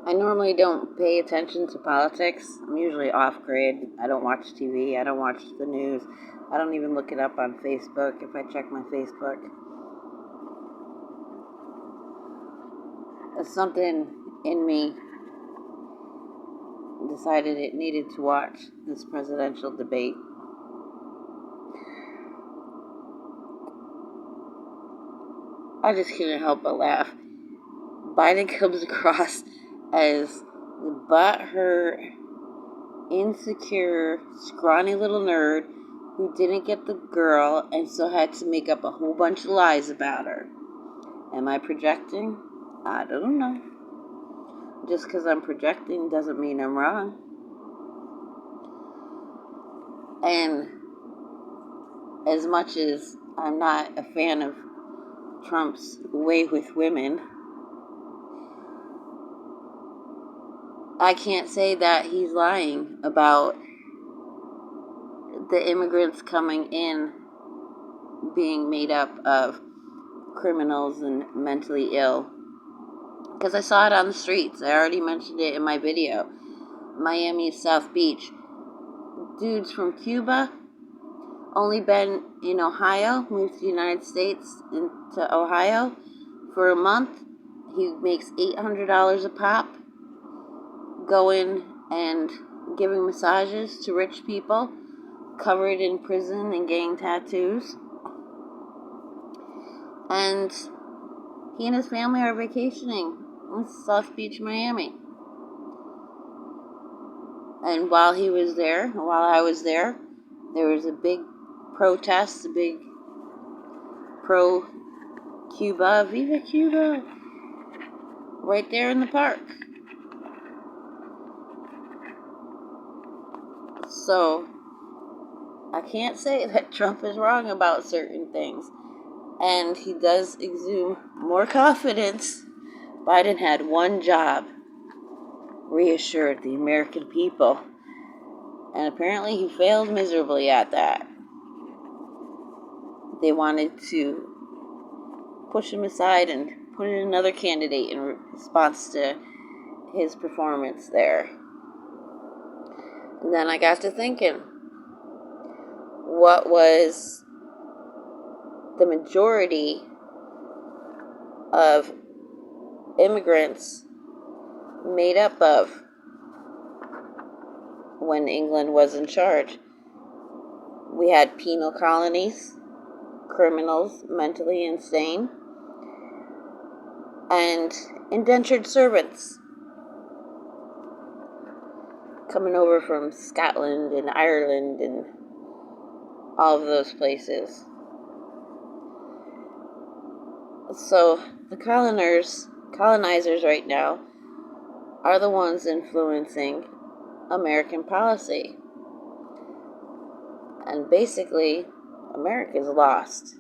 I normally don't pay attention to politics. I'm usually off grid. I don't watch TV. I don't watch the news. I don't even look it up on Facebook if I check my Facebook. Something in me decided it needed to watch this presidential debate. I just couldn't help but laugh. Biden comes across as the butthurt, insecure, scrawny little nerd who didn't get the girl and so had to make up a whole bunch of lies about her. Am I projecting? I don't know. Just because I'm projecting doesn't mean I'm wrong. And as much as I'm not a fan of Trump's way with women, I can't say that he's lying about the immigrants coming in being made up of criminals and mentally ill. Because I saw it on the streets. I already mentioned it in my video. Miami's South Beach. Dudes from Cuba, only been in Ohio, moved to the United States into Ohio for a month. He makes $800 a pop, going and giving massages to rich people, covered in prison and gang tattoos. And he and his family are vacationing in South Beach, Miami. And while I was there, there was a big protest, a big pro-Cuba, Viva Cuba, right there in the park. So, I can't say that Trump is wrong about certain things. And he does exude more confidence. Biden had one job: reassured the American people. And apparently he failed miserably at that. They wanted to push him aside and put in another candidate in response to his performance there. And then I got to thinking, what was the majority of immigrants made up of when England was in charge? We had penal colonies, criminals, mentally insane, and indentured servants coming over from Scotland and Ireland and all of those places. So the colonizers right now are the ones influencing American policy. And basically, America's lost.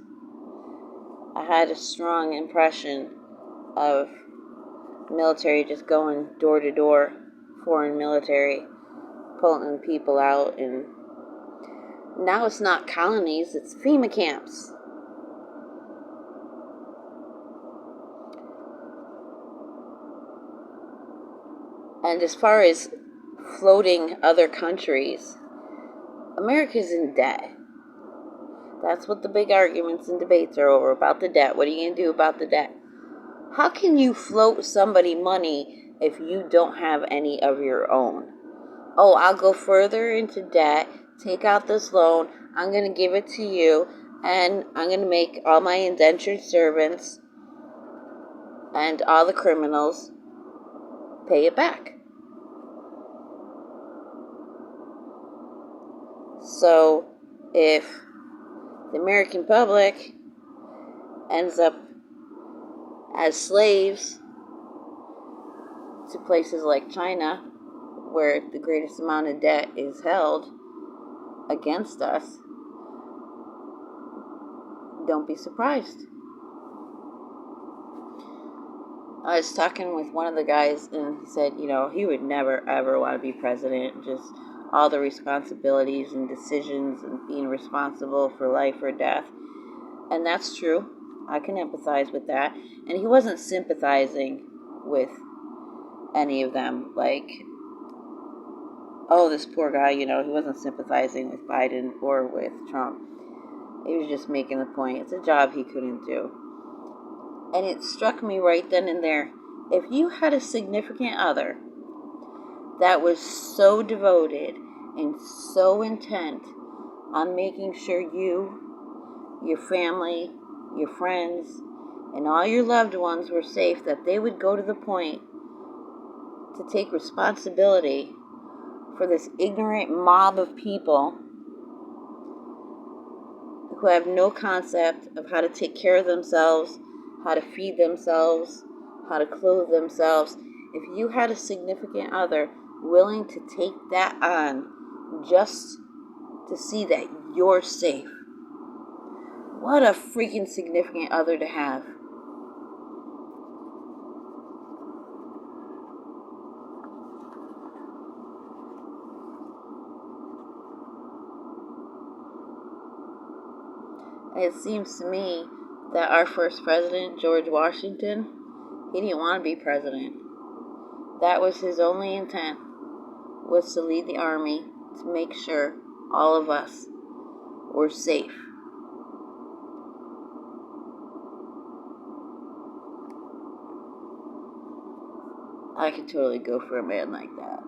I had a strong impression of military just going door to door, foreign military, pulling people out. And now it's not colonies, it's FEMA camps. And as far as floating other countries, America's in debt. That's what the big arguments and debates are over, about the debt. What are you going to do about the debt? How can you float somebody money if you don't have any of your own? Oh, I'll go further into debt, take out this loan, I'm going to give it to you, and I'm going to make all my indentured servants and all the criminals pay it back. So, if the American public ends up as slaves to places like China, where the greatest amount of debt is held against us, don't be surprised. I was talking with one of the guys, and he said, he would never, ever want to be president. Just all the responsibilities and decisions and being responsible for life or death. And that's true. I can empathize with that. And he wasn't sympathizing with any of them. Like, oh, this poor guy, he wasn't sympathizing with Biden or with Trump. He was just making the point. It's a job he couldn't do. And it struck me right then and there. If you had a significant other that was so devoted and so intent on making sure you, your family, your friends, and all your loved ones were safe, that they would go to the point to take responsibility for this ignorant mob of people who have no concept of how to take care of themselves, how to feed themselves, how to clothe themselves. If you had a significant other willing to take that on just to see that you're safe, what a freaking significant other to have. And it seems to me that our first president, George Washington, he didn't want to be president. That was his only intent, was to lead the army to make sure all of us were safe. I could totally go for a man like that.